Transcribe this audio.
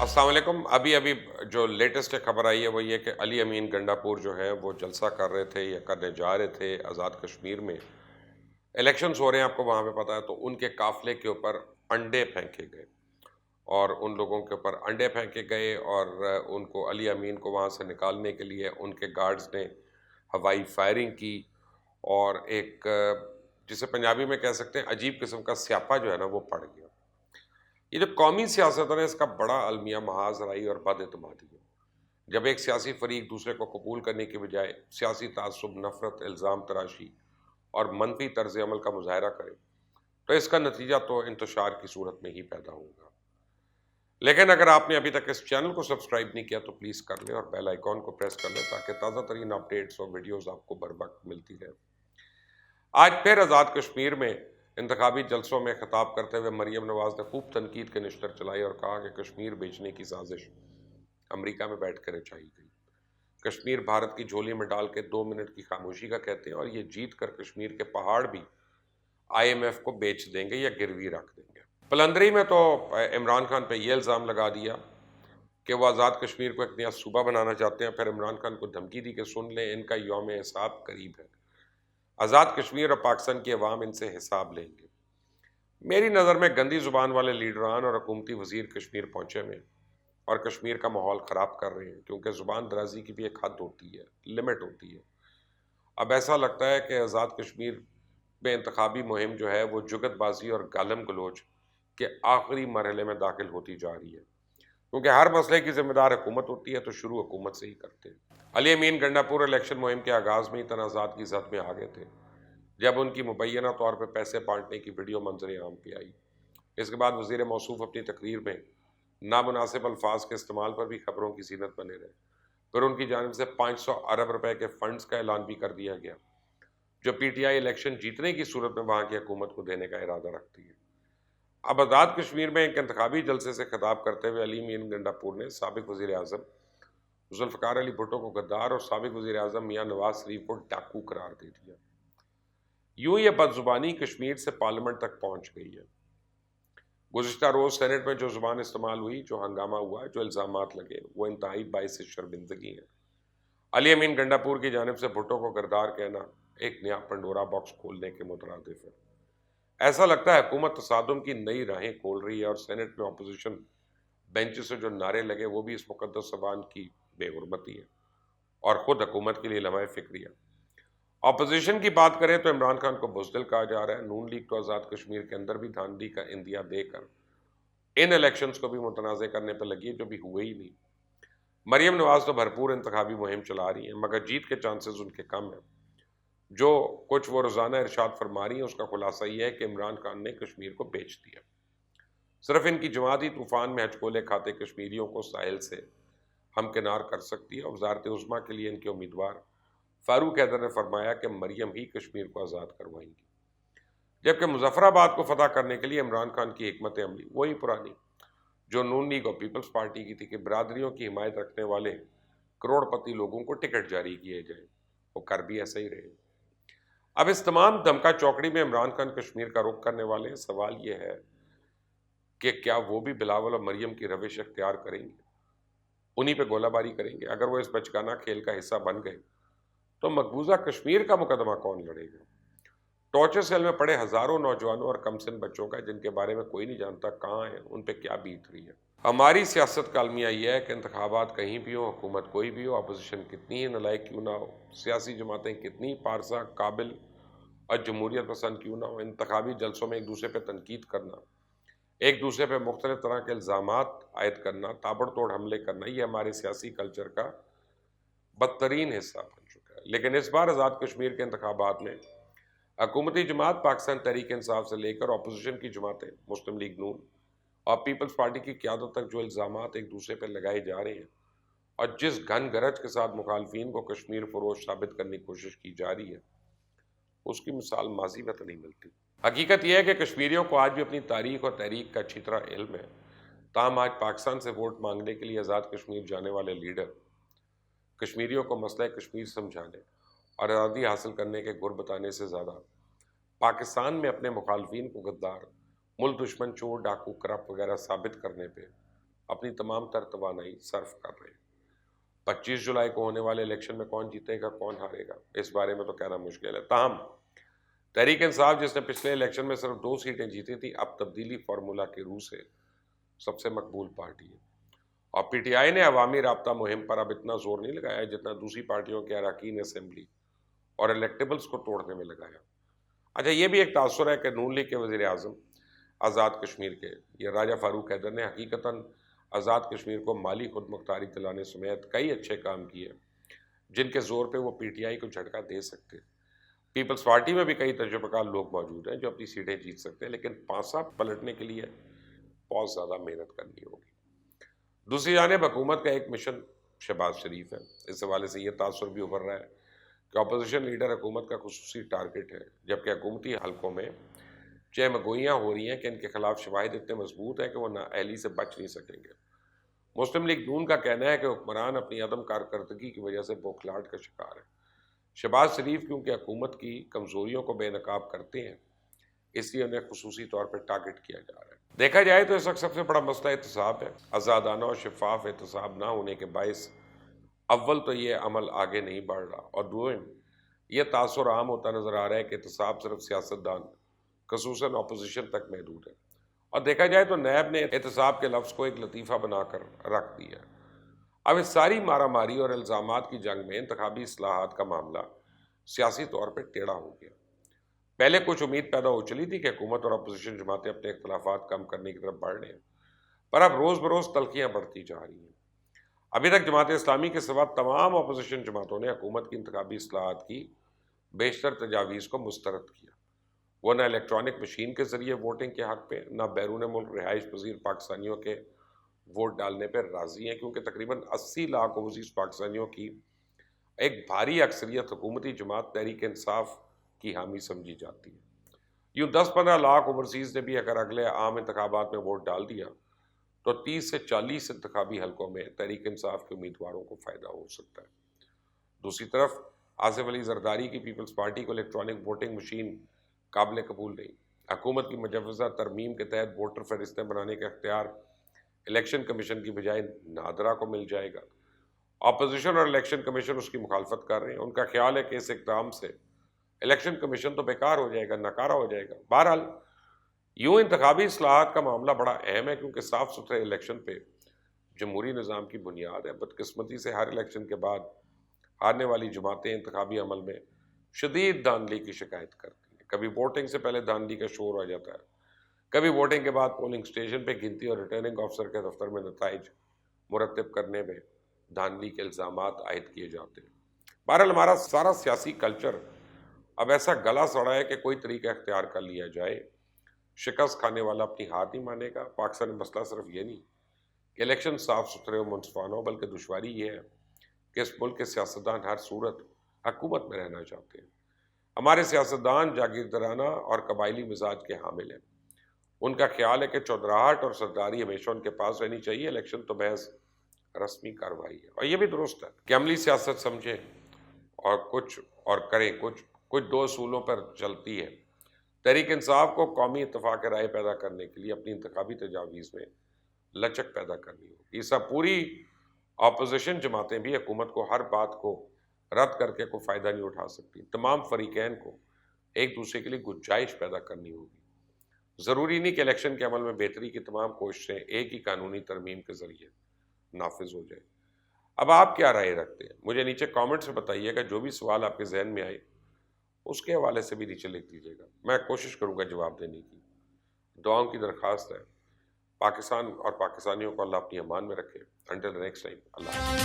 السلام علیکم۔ ابھی جو لیٹسٹ خبر آئی ہے وہ یہ کہ علی امین گنڈا پور جو ہے وہ جلسہ کر رہے تھے یا کرنے جا رہے تھے آزاد کشمیر میں۔ الیکشنز ہو رہے ہیں، آپ کو وہاں پہ پتہ ہے، تو ان کے قافلے کے اوپر انڈے پھینکے گئے اور ان لوگوں کے اوپر انڈے پھینکے گئے اور ان کو علی امین کو وہاں سے نکالنے کے لیے ان کے گارڈز نے ہوائی فائرنگ کی اور ایک جسے پنجابی میں کہہ سکتے ہیں عجیب قسم کا سیاپا جو ہے نا وہ پڑ گیا۔ یہ جو قومی سیاست ہے نا، اس کا بڑا المیہ محاذ رائی اور بد اعتمادی ہے۔ جب ایک سیاسی فریق دوسرے کو قبول کرنے کے بجائے سیاسی تعصب، نفرت، الزام تراشی اور منفی طرز عمل کا مظاہرہ کرے تو اس کا نتیجہ تو انتشار کی صورت میں ہی پیدا ہوگا۔ لیکن اگر آپ نے ابھی تک اس چینل کو سبسکرائب نہیں کیا تو پلیز کر لیں اور بیل آئیکن کو پریس کر لیں تاکہ تازہ ترین اپڈیٹس اور ویڈیوز آپ کو بر وقت ملتی رہے۔ آج پھر آزاد کشمیر میں انتخابی جلسوں میں خطاب کرتے ہوئے مریم نواز نے خوب تنقید کے نشتر چلائی اور کہا کہ کشمیر بیچنے کی سازش امریکہ میں بیٹھ کر رچائی گئی۔ کشمیر بھارت کی جھولی میں ڈال کے 2 منٹ کی خاموشی کا کہتے ہیں اور یہ جیت کر کشمیر کے پہاڑ بھی IMF کو بیچ دیں گے یا گروی رکھ دیں گے۔ پلندری میں تو عمران خان پہ یہ الزام لگا دیا کہ وہ آزاد کشمیر کو ایک نیا صوبہ بنانا چاہتے ہیں، پھر عمران خان کو دھمکی دی کہ سن لیں ان کا یوم حساب قریب ہے، آزاد کشمیر اور پاکستان کی عوام ان سے حساب لیں گے۔ میری نظر میں گندی زبان والے لیڈران اور حکومتی وزیر کشمیر پہنچے ہوئے ہیں اور کشمیر کا ماحول خراب کر رہے ہیں، کیونکہ زبان درازی کی بھی ایک حد ہوتی ہے، لمٹ ہوتی ہے۔ اب ایسا لگتا ہے کہ آزاد کشمیر میں انتخابی مہم جو ہے وہ جگت بازی اور گالم گلوچ کے آخری مرحلے میں داخل ہوتی جا رہی ہے، کیونکہ ہر مسئلے کی ذمہ دار حکومت ہوتی ہے تو شروع حکومت سے ہی کرتے ہیں۔ علی امین گنڈا پور الیکشن مہم کے آغاز میں ہی تنازعات کی زد میں آ گئے تھے جب ان کی مبینہ طور پہ پیسے بانٹنے کی ویڈیو منظر عام پہ آئی۔ اس کے بعد وزیر موصوف اپنی تقریر میں نامناسب الفاظ کے استعمال پر بھی خبروں کی زینت بنے رہے۔ پھر ان کی جانب سے 500 ارب روپے کے فنڈز کا اعلان بھی کر دیا گیا جو PTI الیکشن جیتنے کی صورت میں وہاں کی حکومت کو دینے کا ارادہ رکھتی ہے۔ اب آزاد کشمیر میں ایک انتخابی جلسے سے خطاب کرتے ہوئے علی امین گنڈا پور نے سابق وزیر اعظم ذوالفقار علی بھٹو کو غدار اور سابق وزیر اعظم میاں نواز شریف کو ڈاکو قرار دے دیا۔ یوں یہ بدزبانی کشمیر سے پارلیمنٹ تک پہنچ گئی ہے۔ گزشتہ روز سینٹ میں جو زبان استعمال ہوئی، جو ہنگامہ ہوا، جو الزامات لگے، وہ انتہائی باعث شرمندگی ہیں۔ علی امین گنڈا پور کی جانب سے بھٹو کو غدار کہنا ایک نیا پنڈورا باکس کھولنے کے مترادف ہے۔ ایسا لگتا ہے حکومت تصادم کی نئی راہیں کھول رہی ہے اور سینٹ میں اپوزیشن بینچ سے جو نعرے لگے وہ بھی اس مقدس زبان کی بے حرمتی ہے اور خود حکومت کے لیے لمحہ فکری ہے۔ اپوزیشن کی بات کریں تو عمران خان کو بزدل کہا جا رہا ہے۔ نون لیگ تو آزاد کشمیر کے اندر بھی دھاندلی کا اندیا دے کر ان الیکشنز کو بھی متنازع کرنے پہ لگی ہے جو بھی ہوئے ہی نہیں۔ مریم نواز تو بھرپور انتخابی مہم چلا رہی ہیں مگر جیت کے چانسز ان کے کم ہیں۔ جو کچھ وہ روزانہ ارشاد فرما رہی ہیں اس کا خلاصہ یہ ہے کہ عمران خان نے کشمیر کو بیچ دیا۔ صرف ان کی جماعتی طوفان میں ہچکولے کھاتے کشمیریوں کو ساحل سے ہمکنار کر سکتی ہے اور وزارت عظمیٰ کے لیے ان کے امیدوار فاروق حیدر نے فرمایا کہ مریم ہی کشمیر کو آزاد کروائیں گی، جبکہ مظفر آباد کو فتح کرنے کے لیے عمران خان کی حکمت عملی وہی پرانی جو نون لیگ اور پیپلز پارٹی کی تھی کہ برادریوں کی حمایت رکھنے والے کروڑ پتی لوگوں کو ٹکٹ جاری کیے جائیں۔ وہ کر بھی ایسا ہی رہے۔ اب اس تمام دھمکا چوکڑی میں عمران خان کشمیر کا رخ کرنے والے ہیں۔ سوال یہ ہے کہ کیا وہ بھی بلاول اور مریم کی روش اختیار کریں گے، انہی پہ گولہ باری کریں گے؟ اگر وہ اس بچگانہ کھیل کا حصہ بن گئے تو مقبوضہ کشمیر کا مقدمہ کون لڑے گا؟ ٹارچر سیل میں پڑے ہزاروں نوجوانوں اور کم سن بچوں کا جن کے بارے میں کوئی نہیں جانتا کہاں ہیں، ان پہ کیا بیت رہی ہے۔ ہماری سیاست کا المیہ یہ ہے کہ انتخابات کہیں بھی ہو، حکومت کوئی بھی ہو، اپوزیشن کتنی ہی نالائق کیوں نہ ہو، سیاسی جماعتیں کتنی پارسا، قابل اور جمہوریت پسند کیوں نہ ہو، انتخابی جلسوں میں ایک دوسرے پہ تنقید کرنا، ایک دوسرے پہ مختلف طرح کے الزامات عائد کرنا، تابڑ توڑ حملے کرنا، یہ ہمارے سیاسی کلچر کا بدترین حصہ بن چکا ہے۔ لیکن اس بار آزاد کشمیر کے انتخابات میں حکومتی جماعت پاکستان تحریک انصاف سے لے کر اپوزیشن کی جماعتیں مسلم لیگ نون اور پیپلز پارٹی کی قیادت تک جو الزامات ایک دوسرے پہ لگائے جا رہے ہیں اور جس گھن گرج کے ساتھ مخالفین کو کشمیر فروش ثابت کرنے کی کوشش کی جا رہی ہے اس کی مثال ماضی میں تو نہیں ملتی۔ حقیقت یہ ہے کہ کشمیریوں کو آج بھی اپنی تاریخ اور تحریک کا اچھی طرح علم ہے، تاہم آج پاکستان سے ووٹ مانگنے کے لیے آزاد کشمیر جانے والے لیڈر کشمیریوں کو مسئلہ کشمیر سمجھانے اور آزادی حاصل کرنے کے گر بتانے سے زیادہ پاکستان میں اپنے مخالفین کو غدار، ملک دشمن، چور، ڈاکو، کرپٹ وغیرہ ثابت کرنے پہ اپنی تمام تر توانائی صرف کر رہے ہیں۔ 25 جولائی کو ہونے والے الیکشن میں کون جیتے گا کون ہارے گا اس بارے میں تو کہنا مشکل ہے۔ تاہم تحریک انصاف جس نے پچھلے الیکشن میں صرف 2 سیٹیں جیتی تھی اب تبدیلی فارمولا کے روح سے سب سے مقبول پارٹی ہے، اور پی ٹی آئی نے عوامی رابطہ مہم پر اب اتنا زور نہیں لگایا جتنا دوسری پارٹیوں کے اراکین اسمبلی اور الیکٹیبلز کو توڑنے میں لگایا۔ اچھا، یہ بھی ایک تاثر ہے کہ نون لیگ کے وزیر اعظم آزاد کشمیر کے یہ راجہ فاروق حیدر نے حقیقتاً آزاد کشمیر کو مالی خود مختاری دلانے سمیت کئی اچھے کام کیے جن کے زور پہ وہ پی ٹی آئی کو جھٹکا دے سکتے۔ پیپلز پارٹی میں بھی کئی تجربہ کار لوگ موجود ہیں جو اپنی سیٹیں جیت سکتے ہیں، لیکن پانسا پلٹنے کے لیے بہت زیادہ محنت کرنی ہوگی۔ دوسری جانب حکومت کا ایک مشن شہباز شریف ہے۔ اس حوالے سے یہ تاثر بھی ابھر رہا ہے کہ اپوزیشن لیڈر حکومت کا خصوصی ٹارگٹ ہے، جبکہ حکومتی حلقوں میں چہم گوئیاں ہو رہی ہیں کہ ان کے خلاف شواہد اتنے مضبوط ہیں کہ وہ نااہلی سے بچ نہیں سکیں گے۔ مسلم لیگ نون کا کہنا ہے کہ حکمران اپنی عدم کارکردگی کی وجہ سے بوکھلاہٹ کا شکار ہے۔ شہباز شریف کیونکہ حکومت کی کمزوریوں کو بے نقاب کرتے ہیں اس لیے انہیں خصوصی طور پر ٹارگٹ کیا جا رہا ہے۔ دیکھا جائے تو اس وقت سب سے بڑا مسئلہ احتساب ہے۔ آزادانہ اور شفاف احتساب نہ ہونے کے باعث اول تو یہ عمل آگے نہیں بڑھ رہا، اور دوم یہ تاثر عام ہوتا نظر آ رہا ہے کہ احتساب صرف سیاستدان خصوصاً اپوزیشن تک محدود ہے، اور دیکھا جائے تو نیب نے احتساب کے لفظ کو ایک لطیفہ بنا کر رکھ دیا ہے۔ اب اس ساری مارا ماری اور الزامات کی جنگ میں انتخابی اصلاحات کا معاملہ سیاسی طور پہ ٹیڑھا ہو گیا۔ پہلے کچھ امید پیدا ہو چلی تھی کہ حکومت اور اپوزیشن جماعتیں اپنے اختلافات کم کرنے کی طرف بڑھ رہے ہیں، پر اب روز بروز تلخیاں بڑھتی جا رہی ہیں۔ ابھی تک جماعت اسلامی کے سوا تمام اپوزیشن جماعتوں نے حکومت کی انتخابی اصلاحات کی بیشتر تجاویز کو مسترد کیا۔ وہ نہ الیکٹرانک مشین کے ذریعے ووٹنگ کے حق پہ، نہ بیرون ملک رہائش پذیر پاکستانیوں کے ووٹ ڈالنے پہ راضی ہیں، کیونکہ تقریباً 80 لاکھ اوورسیز پاکستانیوں کی ایک بھاری اکثریت حکومتی جماعت تحریک انصاف کی حامی سمجھی جاتی ہے۔ یوں 10-15 لاکھ اوورسیز نے بھی اگر اگلے عام انتخابات میں ووٹ ڈال دیا تو 30 سے 40 انتخابی حلقوں میں تحریک انصاف کے امیدواروں کو فائدہ ہو سکتا ہے۔ دوسری طرف آصف علی زرداری کی پیپلز پارٹی کو الیکٹرانک ووٹنگ مشین قابل قبول نہیں۔ حکومت کی مجوزہ ترمیم کے تحت ووٹر فہرستیں بنانے کا اختیار الیکشن کمیشن کی بجائے نادرا کو مل جائے گا۔ اپوزیشن اور الیکشن کمیشن اس کی مخالفت کر رہے ہیں۔ ان کا خیال ہے کہ اس اقدام سے الیکشن کمیشن تو بیکار ہو جائے گا، ناکارہ ہو جائے گا۔ بہرحال یوں انتخابی اصلاحات کا معاملہ بڑا اہم ہے، کیونکہ صاف ستھرے الیکشن پہ جمہوری نظام کی بنیاد ہے۔ بدقسمتی سے ہر الیکشن کے بعد ہارنے والی جماعتیں انتخابی عمل میں شدید دھاندلی کی شکایت کرتی ہیں۔ کبھی ووٹنگ سے پہلے دھاندلی کا شور ہو جاتا ہے، کبھی ووٹنگ کے بعد پولنگ اسٹیشن پہ گنتی اور ریٹرننگ آفیسر کے دفتر میں نتائج مرتب کرنے میں دھاندلی کے الزامات عائد کیے جاتے ہیں۔ بہرحال ہمارا سارا سیاسی کلچر اب ایسا گلا سڑا ہے کہ کوئی طریقہ اختیار کر لیا جائے، شکست کھانے والا اپنی ہار نہیں مانے گا۔ پاکستان میں مسئلہ صرف یہ نہیں کہ الیکشن صاف ستھرے و منصفانہ ہو، بلکہ دشواری یہ ہے کہ اس ملک کے سیاستدان ہر صورت حکومت میں رہنا چاہتے ہیں۔ ہمارے سیاستدان جاگیردارانہ اور قبائلی مزاج کے حامل ہیں۔ ان کا خیال ہے کہ چودراہٹ اور سرداری ہمیشہ ان کے پاس رہنی چاہیے، الیکشن تو محض رسمی کارروائی ہے۔ اور یہ بھی درست ہے کہ عملی سیاست سمجھیں اور کچھ اور کریں کچھ دو اصولوں پر چلتی ہے۔ تحریک انصاف کو قومی اتفاق رائے پیدا کرنے کے لیے اپنی انتخابی تجاویز میں لچک پیدا کرنی ہوگی۔ اس پوری اپوزیشن جماعتیں بھی حکومت کو ہر بات کو رد کر کے کوئی فائدہ نہیں اٹھا سکتی۔ تمام فریقین کو ایک دوسرے کے لیے گنجائش پیدا کرنی ہوگی۔ ضروری نہیں کہ الیکشن کے عمل میں بہتری کی تمام کوششیں ایک ہی قانونی ترمیم کے ذریعے نافذ ہو جائے۔ اب آپ کیا رائے رکھتے ہیں؟ مجھے نیچے کامنٹ سے بتائیے گا۔ جو بھی سوال آپ کے ذہن میں آئے اس کے حوالے سے بھی نیچے لکھ دیجیے گا، میں کوشش کروں گا جواب دینے کی۔ دعاؤں کی درخواست ہے۔ پاکستان اور پاکستانیوں کو اللہ اپنی امان میں رکھے۔ انٹل نیکسٹ ٹائم، اللہ حافظ۔